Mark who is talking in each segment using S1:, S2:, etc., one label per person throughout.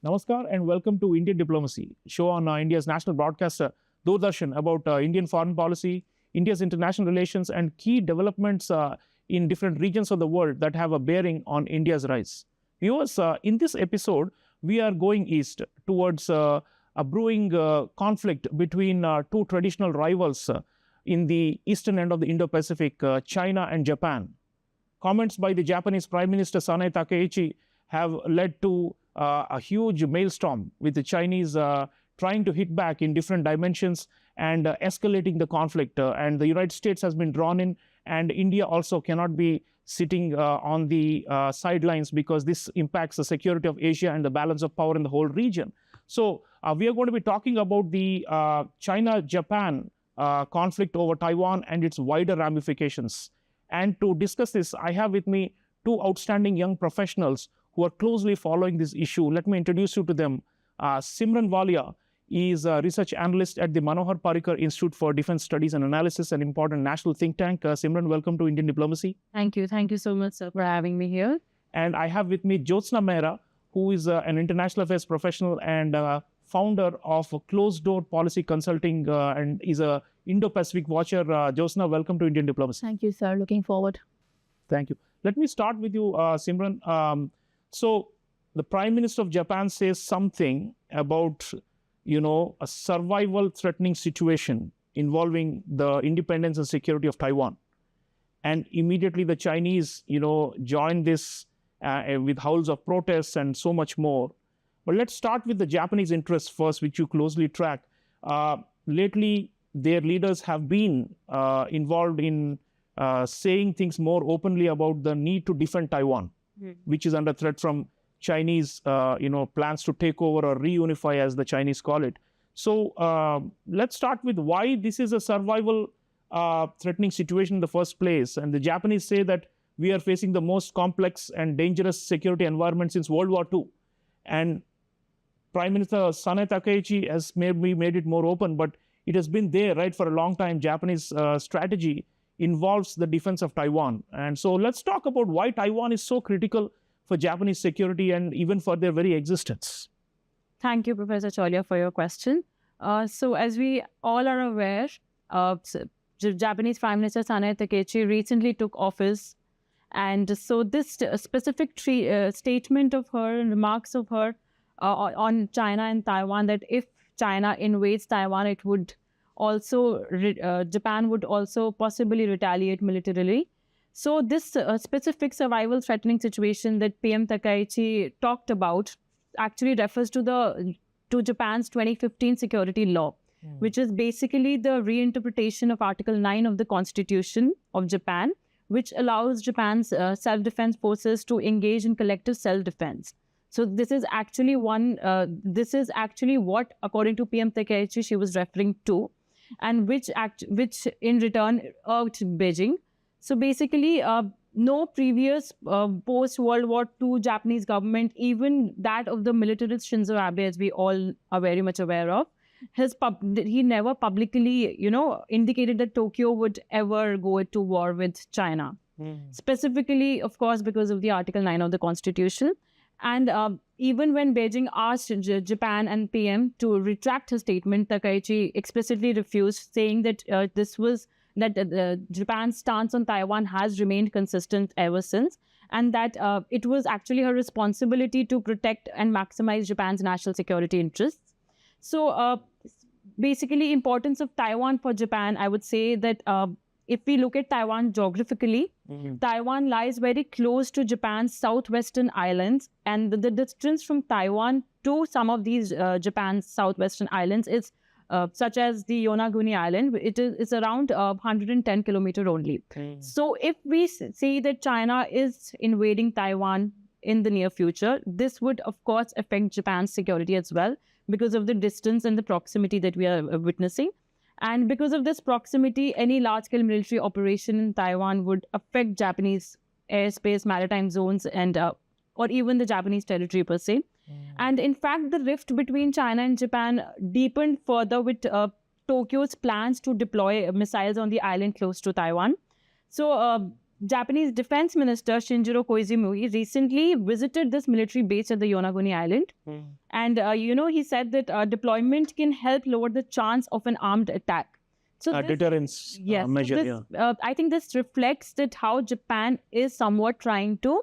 S1: Namaskar and welcome to Indian Diplomacy, show on India's national broadcaster, Doordarshan, about Indian foreign policy, India's international relations, and key developments in different regions of the world that have a bearing on India's rise. Viewers, in this episode, we are going east towards a brewing conflict between two traditional rivals in the eastern end of the Indo-Pacific, China and Japan. Comments by the Japanese Prime Minister Sanae Takaichi have led to a huge maelstrom, with the Chinese trying to hit back in different dimensions and escalating the conflict. And the United States has been drawn in, and India also cannot be sitting on the sidelines, because this impacts the security of Asia and the balance of power in the whole region. So we are going to be talking about the China-Japan conflict over Taiwan and its wider ramifications. And to discuss this, I have with me two outstanding young professionals who are closely following this issue. Let me introduce you to them. Simran Walia is a research analyst at the Manohar Parrikar Institute for Defence Studies and Analyses, an important national think tank. Simran, welcome to Indian Diplomacy.
S2: Thank you. Thank you so much, sir, for having me here.
S1: And I have with me Jyotsna Mehra, who is an international affairs professional and founder of Closed Door Policy Consulting and is a Indo-Pacific watcher. Jyotsna, welcome to Indian Diplomacy.
S2: Thank you, sir. Looking forward.
S1: Thank you. Let me start with you, Simran. So the Prime Minister of Japan says something about, a survival threatening situation involving the independence and security of Taiwan. And immediately the Chinese, join this with howls of protests and so much more. But let's start with the Japanese interests first, which you closely track. Lately, their leaders have been involved in saying things more openly about the need to defend Taiwan, which is under threat from Chinese, plans to take over or reunify, as the Chinese call it. So let's start with why this is a survival threatening situation in the first place. And the Japanese say that we are facing the most complex and dangerous security environment since World War II. And Prime Minister Sanae Takaichi has maybe made it more open, but it has been there, right, for a long time. Japanese strategy involves the defense of Taiwan. And so let's talk about why Taiwan is so critical for Japanese security and even for their very existence.
S2: Thank you, Professor Chaulia, for your question. So as we all are aware, Japanese Prime Minister Sanae Takaichi recently took office. And so this specific statement of her, remarks of her on China and Taiwan, that if China invades Taiwan, it would also, Japan would also possibly retaliate militarily. So this specific survival threatening situation that PM Takaichi talked about actually refers to Japan's 2015 security law, which is basically the reinterpretation of Article 9 of the Constitution of Japan, which allows Japan's self-defense forces to engage in collective self-defense. So this is actually what, according to PM Takaichi, she was referring to, and which in return urged Beijing. So basically, no previous post-World War II Japanese government, even that of the militarist Shinzo Abe, as we all are very much aware of, he never publicly, indicated that Tokyo would ever go to war with China. Specifically, of course, because of the Article 9 of the Constitution. And even when Beijing asked Japan and PM to retract his statement, Takaichi explicitly refused, saying that Japan's stance on Taiwan has remained consistent ever since, and that it was actually her responsibility to protect and maximize Japan's national security interests. So basically, importance of Taiwan for Japan, I would say that if we look at Taiwan geographically, Taiwan lies very close to Japan's southwestern islands, and the distance from Taiwan to some of these Japan's southwestern islands is such as the Yonaguni Island. It's around 110 kilometers only. So if we see that China is invading Taiwan in the near future, this would, of course, affect Japan's security as well, because of the distance and the proximity that we are witnessing. And because of this proximity, any large-scale military operation in Taiwan would affect Japanese airspace, maritime zones, and or even the Japanese territory per se. And in fact, the rift between China and Japan deepened further with Tokyo's plans to deploy missiles on the island close to Taiwan. So Japanese Defense Minister Shinjiro Koizumi recently visited this military base at the Yonaguni Island. And, he said that deployment can help lower the chance of an armed attack. So
S1: deterrence
S2: yes,
S1: measure.
S2: I think this reflects that how Japan is somewhat trying to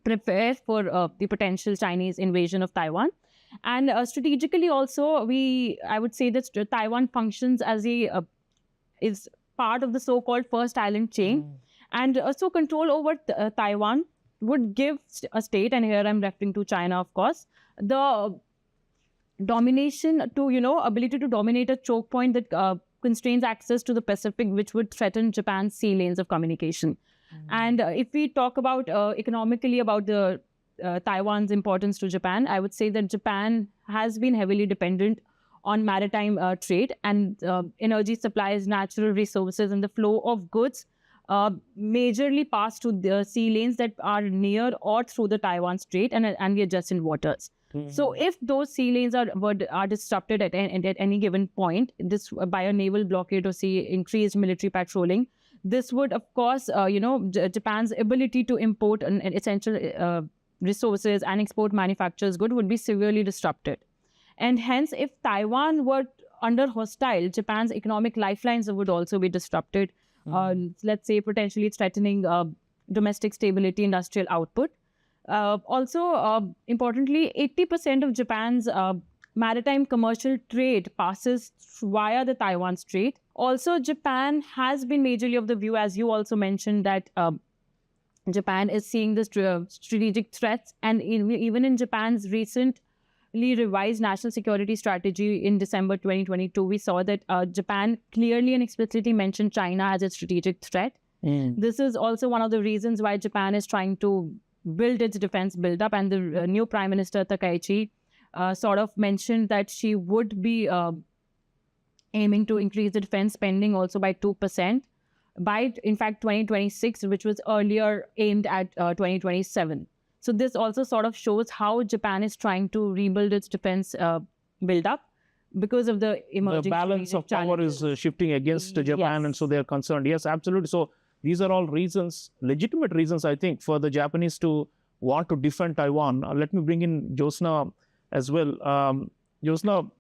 S2: prepare for the potential Chinese invasion of Taiwan. And strategically also, I would say that Taiwan functions as is part of the so-called first island chain. And so control over Taiwan would give a state, and here I'm referring to China, of course, the domination to, ability to dominate a choke point that constrains access to the Pacific, which would threaten Japan's sea lanes of communication. And if we talk about economically about the Taiwan's importance to Japan, I would say that Japan has been heavily dependent on maritime trade and energy supplies, natural resources, and the flow of goods majorly pass to the sea lanes that are near or through the Taiwan Strait and the adjacent waters. So if those sea lanes are disrupted at any given point, this by a naval blockade or increased military patrolling, this would, of course, Japan's ability to import an essential resources and export manufacturers goods would be severely disrupted. And hence, if Taiwan were under hostile, Japan's economic lifelines would also be disrupted. Let's say potentially it's threatening domestic stability, industrial output. Also, importantly, 80% of Japan's maritime commercial trade passes via the Taiwan Strait. Also, Japan has been majorly of the view, as you also mentioned, that Japan is seeing the strategic threats. And even in Japan's recently revised national security strategy in December 2022, we saw that Japan clearly and explicitly mentioned China as a strategic threat. This is also one of the reasons why Japan is trying to build its defense build-up. And the new Prime Minister Takaichi sort of mentioned that she would be aiming to increase the defense spending also by 2% by, in fact, 2026, which was earlier aimed at 2027. So this also sort of shows how Japan is trying to rebuild its defense build-up because of the emerging...
S1: The balance of power is shifting against Japan, and so they're concerned. Yes, absolutely. So these are all reasons, legitimate reasons, I think, for the Japanese to want to defend Taiwan. Let me bring in Jyotsna as well. Jyotsna,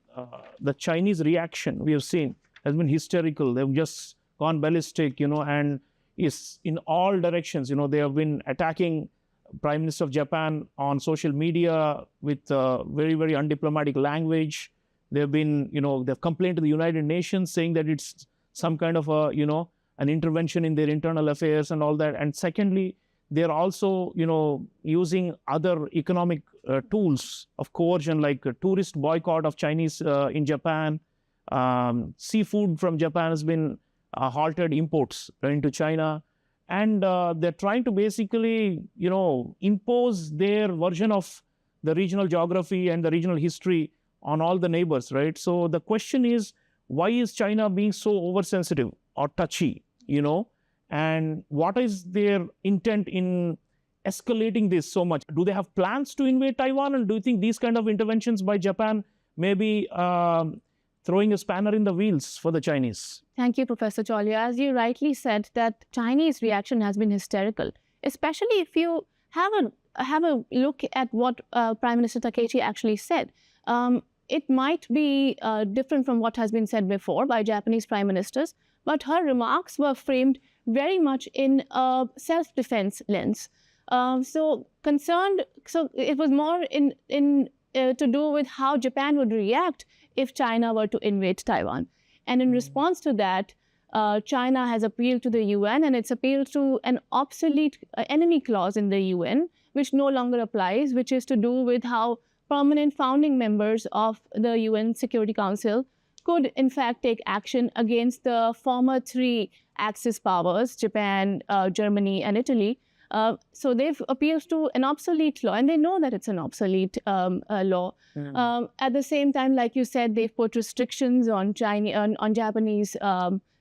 S1: the Chinese reaction we have seen has been hysterical. They've just gone ballistic, and is in all directions. They have been attacking Prime Minister of Japan on social media with very, very undiplomatic language. They've been, they've complained to the United Nations saying that it's some kind of a, an intervention in their internal affairs and all that. And secondly, they're also, using other economic tools of coercion, like a tourist boycott of Chinese in Japan. Seafood from Japan has been halted imports into China. And they're trying to basically, impose their version of the regional geography and the regional history on all the neighbors, right? So the question is, why is China being so oversensitive or touchy, and what is their intent in escalating this so much? Do they have plans to invade Taiwan? And do you think these kind of interventions by Japan may be throwing a spanner in the wheels for the Chinese?
S3: Thank you, Professor Chaulia. As you rightly said, that Chinese reaction has been hysterical, especially if you have a look at what Prime Minister Takaichi actually said. It might be different from what has been said before by Japanese prime ministers, but her remarks were framed very much in a self-defense lens. So it was more to do with how Japan would react if China were to invade Taiwan. And in response to that, China has appealed to the UN, and it's appealed to an obsolete enemy clause in the UN, which no longer applies, which is to do with how permanent founding members of the UN Security Council could, in fact, take action against the former three Axis powers, Japan, Germany, and Italy. So they've appealed to an obsolete law, and they know that it's an obsolete law. At the same time, like you said, they've put restrictions on Japanese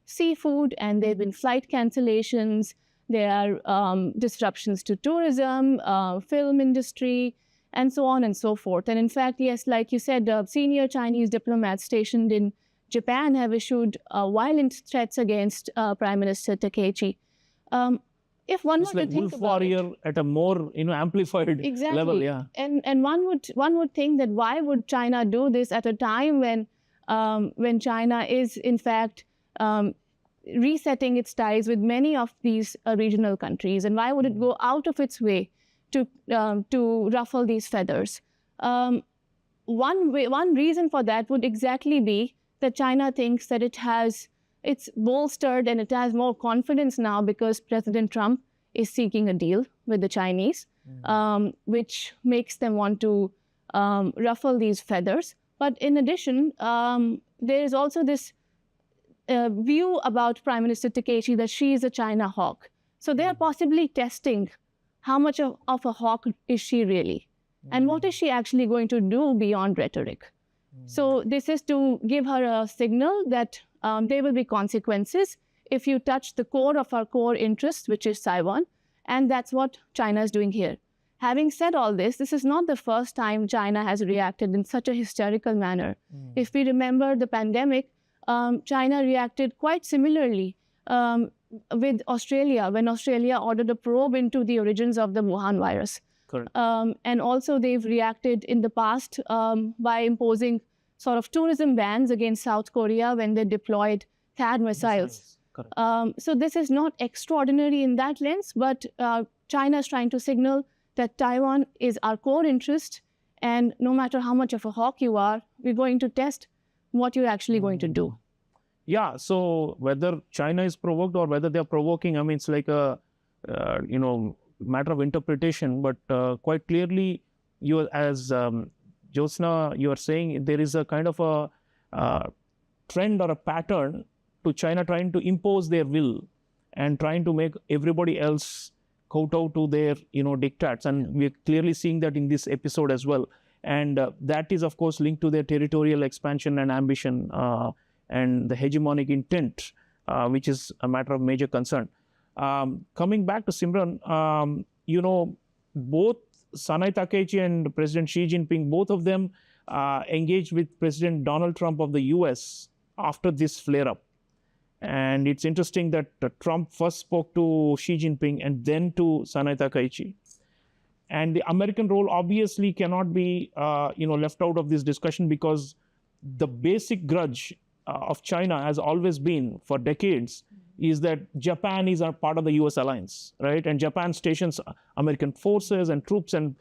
S3: seafood, and there have been flight cancellations. There are disruptions to tourism, film industry, and so on and so forth. And in fact, yes, like you said, senior Chinese diplomats stationed in Japan have issued violent threats against Prime Minister Takaichi. if one
S1: It's
S3: were
S1: like
S3: to think
S1: wolf
S3: about it,
S1: warrior at a more amplified
S3: exactly.
S1: level. Yeah.
S3: And one would think that why would China do this at a time when China is in fact resetting its ties with many of these regional countries, and why would it go out of its way to ruffle these feathers? One reason for that would exactly be that China thinks that it's bolstered and it has more confidence now because President Trump is seeking a deal with the Chinese, which makes them want to ruffle these feathers. But in addition, there is also this view about Prime Minister Takeshi that she is a China hawk. So they are possibly testing how much of a hawk is she really? And what is she actually going to do beyond rhetoric? So this is to give her a signal that there will be consequences if you touch the core of our core interest, which is Taiwan. And that's what China is doing here. Having said all this is not the first time China has reacted in such a hysterical manner. If we remember the pandemic, China reacted quite similarly with Australia, when Australia ordered a probe into the origins of the Wuhan virus.
S1: Correct.
S3: And also they've reacted in the past by imposing sort of tourism bans against South Korea when they deployed THAAD missiles. So this is not extraordinary in that lens, but China is trying to signal that Taiwan is our core interest, and no matter how much of a hawk you are, we're going to test what you're actually going to do.
S1: Yeah, so whether China is provoked or whether they're provoking, I mean, it's like a, matter of interpretation, but quite clearly, as Jyotsna, you are saying there is a kind of a trend or a pattern to China trying to impose their will and trying to make everybody else kowtow to their, diktats. And we're clearly seeing that in this episode as well. And that is, of course, linked to their territorial expansion and ambition and the hegemonic intent, which is a matter of major concern. Coming back to Simran, both Sanai Takaichi and President Xi Jinping, both of them engaged with President Donald Trump of the US after this flare-up. And it's interesting that Trump first spoke to Xi Jinping and then to Sanai Takaichi. And the American role obviously cannot be, left out of this discussion, because the basic grudge of China has always been, for decades, is that Japan is a part of the US alliance, right? And Japan stations American forces and troops and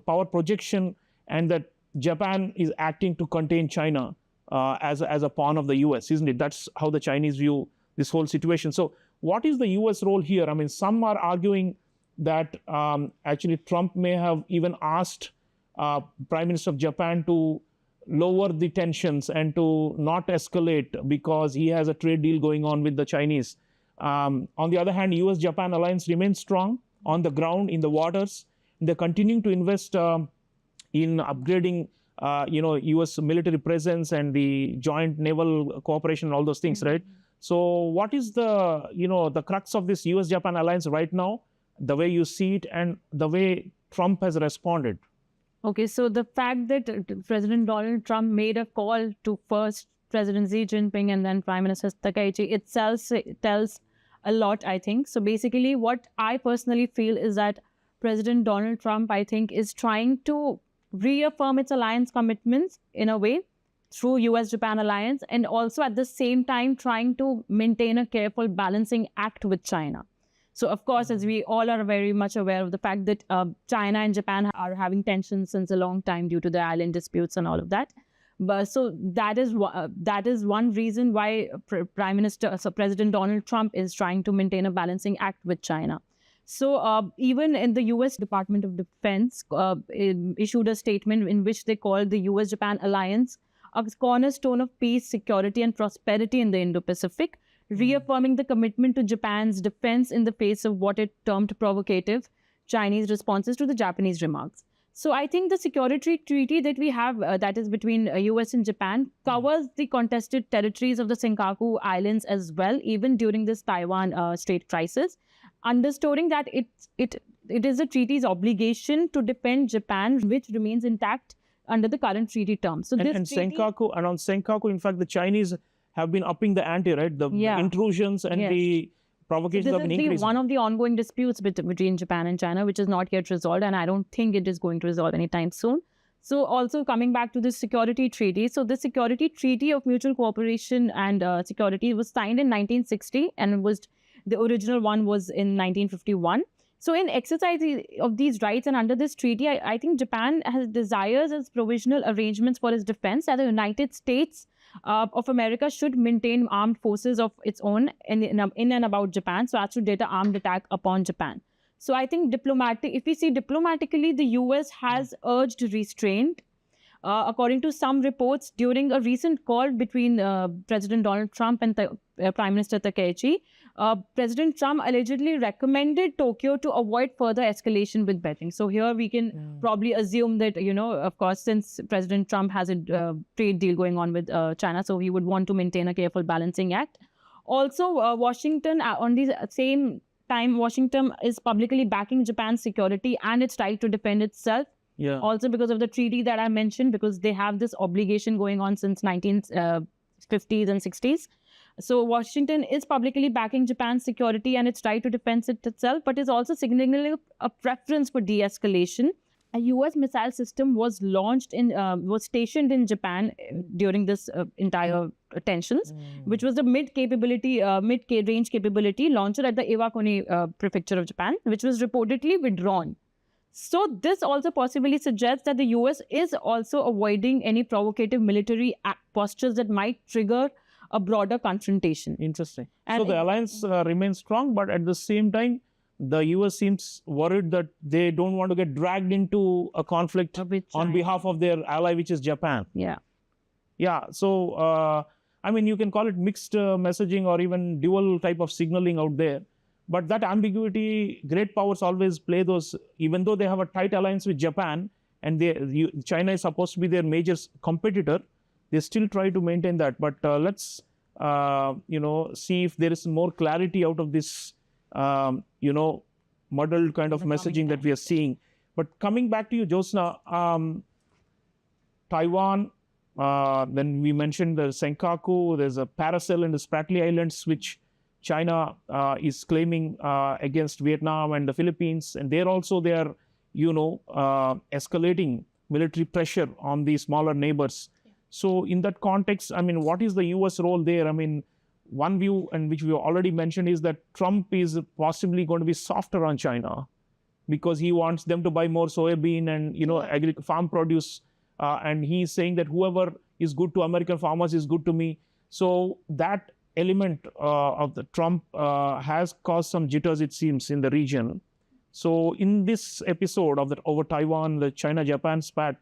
S1: power projection, and that Japan is acting to contain China as a pawn of the US, isn't it? That's how the Chinese view this whole situation. So what is the US role here? I mean, some are arguing that actually Trump may have even asked Prime Minister of Japan to lower the tensions and to not escalate because he has a trade deal going on with the Chinese. On the other hand, US-Japan alliance remains strong on the ground, in the waters. They're continuing to invest in upgrading US military presence and the joint naval cooperation and all those things, right? So what is the crux of this US-Japan alliance right now, the way you see it and the way Trump has responded?
S2: Okay, so the fact that President Donald Trump made a call to first President Xi Jinping and then Prime Minister Takaichi itself tells a lot, I think. So basically, what I personally feel is that President Donald Trump, I think, is trying to reaffirm its alliance commitments in a way through US-Japan alliance, and also at the same time trying to maintain a careful balancing act with China. So, of course, as we all are very much aware of the fact that China and Japan are having tensions since a long time due to the island disputes and all of that. But so that is one reason why President Donald Trump is trying to maintain a balancing act with China. So even in the US Department of Defense issued a statement in which they called the US-Japan alliance a cornerstone of peace, security, and prosperity in the Indo-Pacific, reaffirming the commitment to Japan's defense in the face of what it termed provocative Chinese responses to the Japanese remarks. So I think the security treaty that we have, that is between US and Japan, covers the contested territories of the Senkaku Islands as well, even during this Taiwan Strait crisis, underscoring that it is the treaty's obligation to defend Japan, which remains intact under the current treaty terms. So
S1: and on Senkaku, in fact, the Chinese have been upping the ante, right? The intrusions and the provocations
S2: This
S1: have been
S2: is
S1: increasing.
S2: one of the ongoing disputes between Japan and China, which is not yet resolved, and I don't think it is going to resolve anytime soon. So also coming back to the security treaty. So the security treaty of mutual cooperation and security was signed in 1960, and the original one was in 1951. So in exercise of these rights and under this treaty, I think Japan desires as provisional arrangements for its defense that the United States of America should maintain armed forces of its own in and about Japan so as to deter armed attack upon Japan. So I think if we see diplomatically, the US has urged restraint. According to some reports, during a recent call between President Donald Trump and Prime Minister Takaichi, President Trump allegedly recommended Tokyo to avoid further escalation with Beijing. So here we can probably assume that, of course, since President Trump has a trade deal going on with China, so he would want to maintain a careful balancing act. Also, Washington, on the same time, Washington is publicly backing Japan's security and its right to defend itself.
S1: Yeah.
S2: Also because of the treaty that I mentioned, because they have this obligation going on since 1950s and 60s. So Washington is publicly backing Japan's security and its right to defend itself, but is also signaling a preference for de-escalation. A U.S. missile system was stationed in Japan during this entire tensions, which was the mid-range capability launched at the Iwakuni Prefecture of Japan, which was reportedly withdrawn. So this also possibly suggests that the US is also avoiding any provocative military postures that might trigger a broader confrontation.
S1: Interesting. So the alliance remains strong, but at the same time, the US seems worried that they don't want to get dragged into a conflict on behalf of their ally, which is Japan.
S2: Yeah.
S1: Yeah. So, I mean, you can call it mixed messaging or even dual type of signaling out there. But that ambiguity, great powers always play those, even though they have a tight alliance with Japan and China is supposed to be their major competitor, they still try to maintain that. But let's, see if there is more clarity out of this, muddled kind of messaging that we are seeing. But coming back to you, Jyotsna, Taiwan, then we mentioned the Senkaku, there's a Paracel and the Spratly Islands, which China is claiming against Vietnam and the Philippines, and they are escalating military pressure on the smaller neighbors. Yeah. So in that context, I mean, what is the US role there? I mean, one view, and which we already mentioned, is that Trump is possibly going to be softer on China because he wants them to buy more soybean and, farm produce. And he's saying that whoever is good to American farmers is good to me. So that element of the Trump has caused some jitters, it seems, in the region. So in this episode of over Taiwan, the China-Japan spat,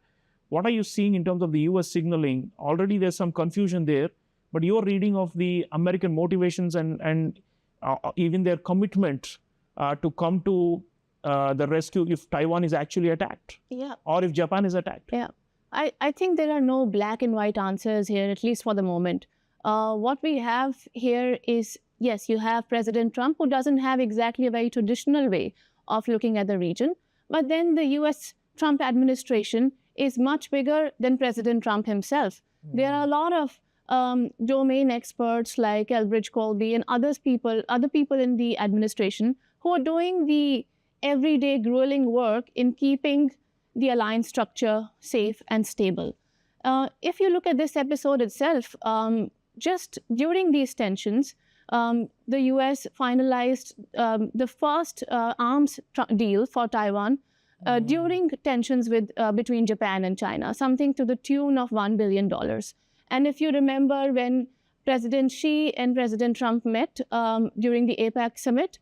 S1: what are you seeing in terms of the US signaling? Already there's some confusion there, but your reading of the American motivations and even their commitment to come to the rescue if Taiwan is actually attacked, or if Japan is attacked.
S3: Yeah, I think there are no black and white answers here, at least for the moment. What we have here is, yes, you have President Trump, who doesn't have exactly a very traditional way of looking at the region. But then the US Trump administration is much bigger than President Trump himself. There are a lot of domain experts like Elbridge Colby and other people in the administration who are doing the everyday grueling work in keeping the alliance structure safe and stable. If you look at this episode itself, just during these tensions, the US finalized the first arms deal for Taiwan during tensions between Japan and China, something to the tune of $1 billion. And if you remember when President Xi and President Trump met during the APEC summit,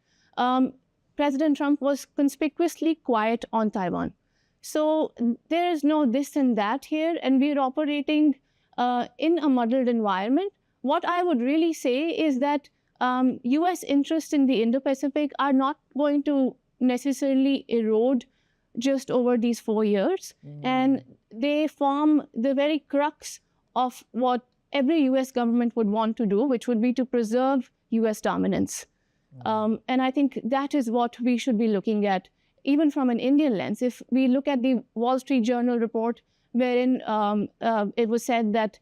S3: President Trump was conspicuously quiet on Taiwan. So there is no this and that here, and we're operating in a muddled environment. What I would really say is that US interests in the Indo-Pacific are not going to necessarily erode just over these 4 years. And they form the very crux of what every US government would want to do, which would be to preserve US dominance. And I think that is what we should be looking at, even from an Indian lens. If we look at the Wall Street Journal report, wherein it was said that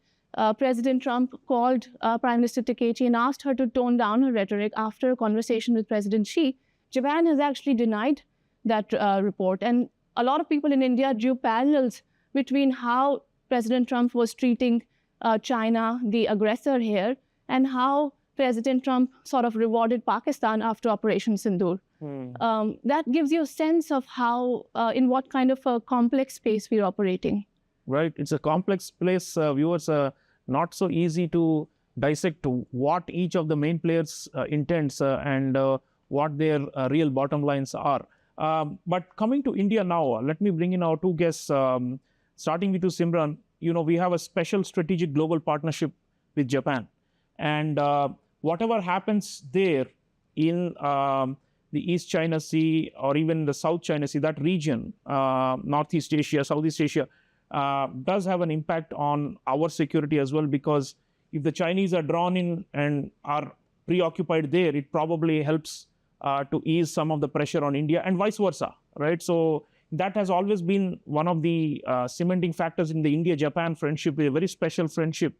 S3: President Trump called Prime Minister Takechi and asked her to tone down her rhetoric after a conversation with President Xi. Japan has actually denied that report. And a lot of people in India drew parallels between how President Trump was treating China, the aggressor here, and how President Trump sort of rewarded Pakistan after Operation Sindoor. That gives you a sense of how, in what kind of a complex space we're operating.
S1: Right. It's a complex place, viewers. Not so easy to dissect what each of the main players intends and what their real bottom lines are. But coming to India now, let me bring in our two guests, starting with you, Simran. We have a special strategic global partnership with Japan. And whatever happens there in the East China Sea or even the South China Sea, that region, Northeast Asia, Southeast Asia, does have an impact on our security as well, because if the Chinese are drawn in and are preoccupied there, it probably helps to ease some of the pressure on India and vice versa, right? So that has always been one of the cementing factors in the India-Japan friendship, a very special friendship.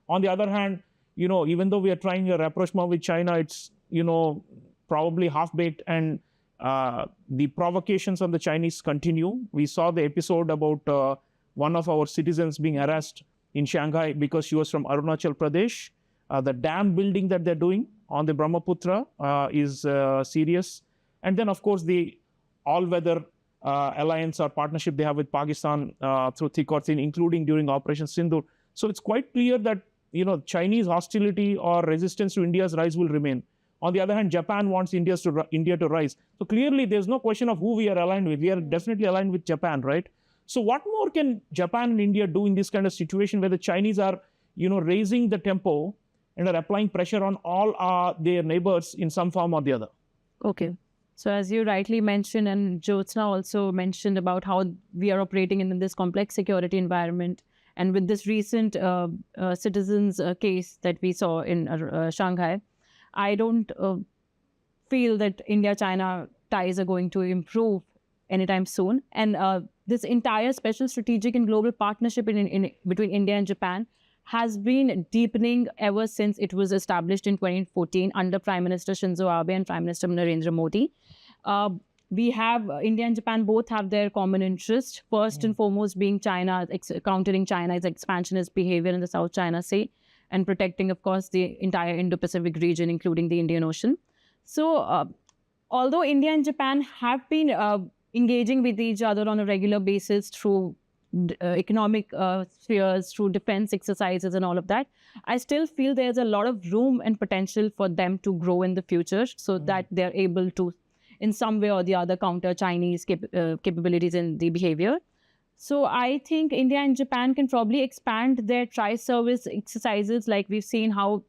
S1: On the other hand, even though we are trying a rapprochement with China, it's, probably half-baked, and the provocations on the Chinese continue. We saw the episode about one of our citizens being harassed in Shanghai because she was from Arunachal Pradesh. The dam building that they're doing on the Brahmaputra is serious. And then, of course, the all-weather alliance or partnership they have with Pakistan through thick or thin, including during Operation Sindoor. So it's quite clear that, Chinese hostility or resistance to India's rise will remain. On the other hand, Japan wants India to rise. So clearly, there's no question of who we are aligned with. We are definitely aligned with Japan, right? So what more can Japan and India do in this kind of situation where the Chinese are, raising the tempo and are applying pressure on all their neighbors in some form or the other?
S2: Okay. So as you rightly mentioned, and Jyotsna also mentioned about how we are operating in this complex security environment. And with this recent citizens case that we saw in Shanghai, I don't feel that India-China ties are going to improve anytime soon. And this entire special strategic and global partnership between India and Japan has been deepening ever since it was established in 2014 under Prime Minister Shinzo Abe and Prime Minister Narendra Modi. We have, India and Japan both have their common interest, first and foremost being China, countering China's expansionist behavior in the South China Sea, and protecting, of course, the entire Indo-Pacific region, including the Indian Ocean. So, although India and Japan have been engaging with each other on a regular basis through economic spheres, through defense exercises and all of that, I still feel there's a lot of room and potential for them to grow in the future so that they're able to, in some way or the other, counter Chinese capabilities in the behavior. So I think India and Japan can probably expand their tri-service exercises, like we've seen how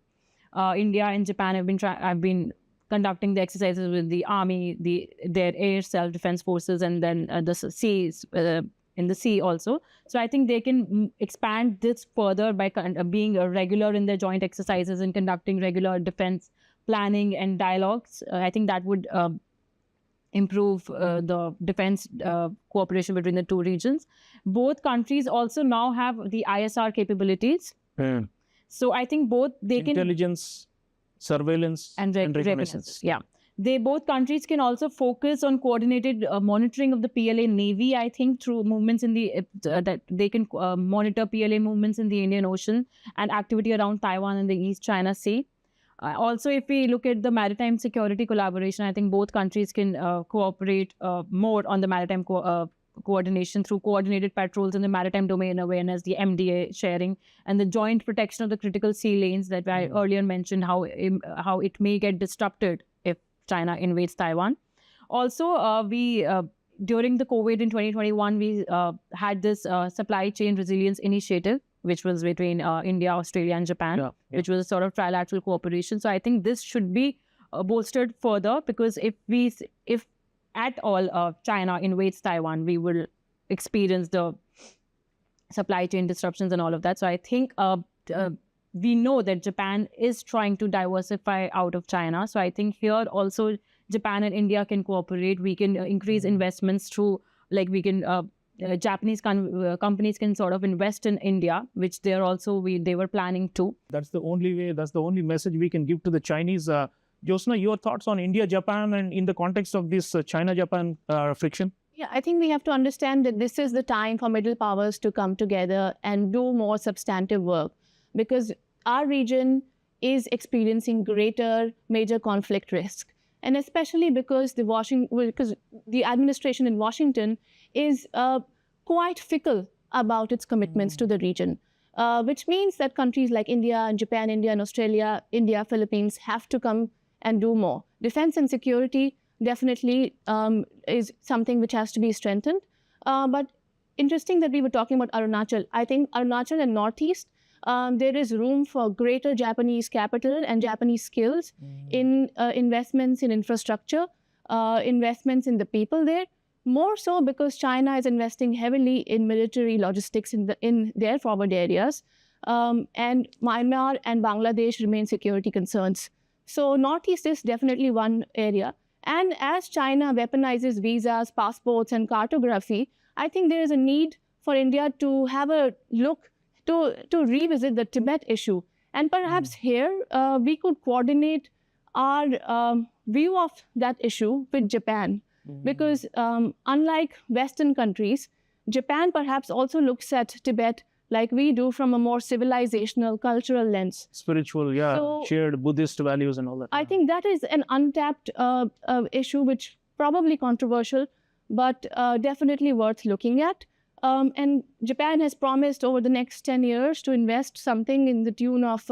S2: India and Japan have been conducting the exercises with the army, their air self-defense forces, and then the seas, in the sea also. So I think they can expand this further by being regular in their joint exercises and conducting regular defense planning and dialogues. I think that would improve the defense cooperation between the two regions. Both countries also now have the ISR capabilities. So I think both they can...
S1: Intelligence, surveillance, and reconnaissance.
S2: Yeah. Both countries can also focus on coordinated monitoring of the PLA Navy, I think, through movements in that they can monitor PLA movements in the Indian Ocean and activity around Taiwan and the East China Sea. Also, if we look at the maritime security collaboration, I think both countries can cooperate more on the maritime coordination through coordinated patrols in the maritime domain awareness, the MDA sharing, and the joint protection of the critical sea lanes that I earlier mentioned, how it may get disrupted if China invades Taiwan. Also, during the COVID in 2021, we had this supply chain resilience initiative, which was between India, Australia, and Japan, which was a sort of trilateral cooperation. So I think this should be bolstered further, because if at all China invades Taiwan, we will experience the supply chain disruptions and all of that. So I think we know that Japan is trying to diversify out of China. So I think here also Japan and India can cooperate. We can increase investments through, like we can Japanese companies can sort of invest in India, which they were planning to.
S1: That's the only way, that's the only message we can give to the Chinese. Jyotsna, your thoughts on India, Japan, and in the context of this China-Japan friction?
S3: Yeah, I think we have to understand that this is the time for middle powers to come together and do more substantive work, because our region is experiencing greater major conflict risk. And especially because the administration in Washington is quite fickle about its commitments to the region, which means that countries like India and Japan, India and Australia, India, Philippines have to come and do more. Defense and security definitely is something which has to be strengthened. But interesting that we were talking about Arunachal. I think Arunachal and Northeast, there is room for greater Japanese capital and Japanese skills in investments in infrastructure, investments in the people there, more so because China is investing heavily in military logistics in their forward areas, and Myanmar and Bangladesh remain security concerns. So Northeast is definitely one area. And as China weaponizes visas, passports, and cartography, I think there is a need for India to have a look to revisit the Tibet issue. And perhaps here we could coordinate our view of that issue with Japan. Because unlike Western countries, Japan perhaps also looks at Tibet like we do from a more civilizational, cultural lens.
S1: Spiritual, yeah, so, shared Buddhist values and all that.
S3: I think that is an untapped issue, which probably controversial, but definitely worth looking at. And Japan has promised over the next 10 years to invest something in the tune of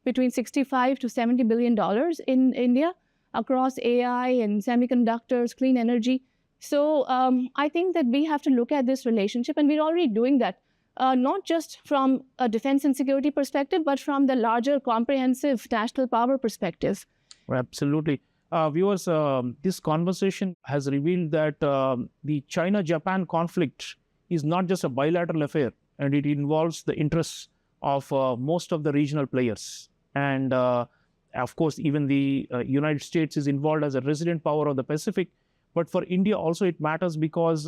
S3: between $65 to $70 billion in India across AI and semiconductors, clean energy. So I think that we have to look at this relationship, and we're already doing that. Not just from a defense and security perspective, but from the larger comprehensive national power perspective.
S1: Absolutely. Viewers, this conversation has revealed that the China-Japan conflict is not just a bilateral affair, and it involves the interests of most of the regional players. And of course, even the United States is involved as a resident power of the Pacific. But for India also it matters because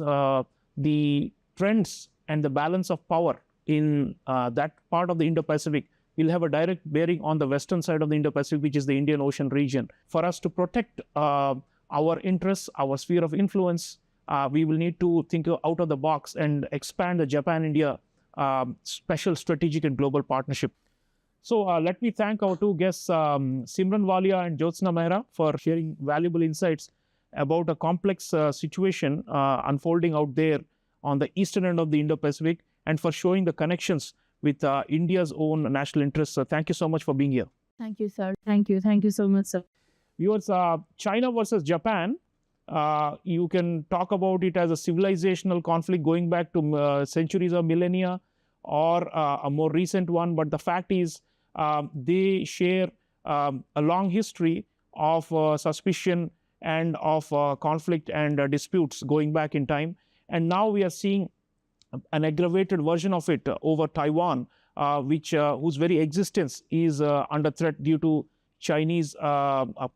S1: the trends and the balance of power in that part of the Indo-Pacific will have a direct bearing on the western side of the Indo-Pacific, which is the Indian Ocean region. For us to protect our interests, our sphere of influence, we will need to think out of the box and expand the Japan-India special strategic and global partnership. So let me thank our two guests, Simran Walia and Jyotsna Mehra, for sharing valuable insights about a complex situation unfolding out there on the eastern end of the Indo-Pacific, and for showing the connections with India's own national interests. So thank you so much for being here.
S3: Thank you, sir.
S2: Thank you. Thank you so much, sir.
S1: Viewers, China versus Japan, you can talk about it as a civilizational conflict going back to centuries or millennia, or a more recent one. But the fact is, they share a long history of suspicion and of conflict and disputes going back in time. And now we are seeing an aggravated version of it over Taiwan, whose very existence is under threat due to Chinese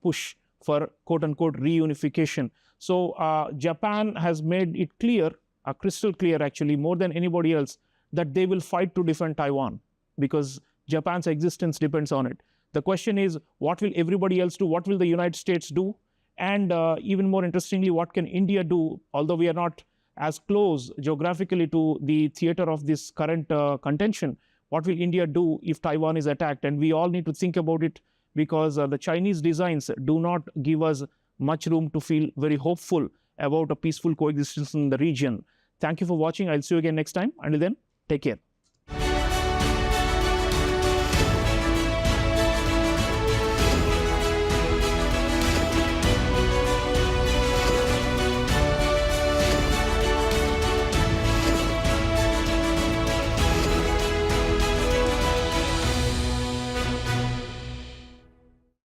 S1: push for quote-unquote reunification. So Japan has made it clear, crystal clear actually, more than anybody else, that they will fight to defend Taiwan because Japan's existence depends on it. The question is, what will everybody else do? What will the United States do? And even more interestingly, what can India do? Although we are not as close geographically to the theater of this current contention, what will India do if Taiwan is attacked? And we all need to think about it, because the Chinese designs do not give us much room to feel very hopeful about a peaceful coexistence in the region. Thank you for watching. I'll see you again next time. Until then, take care.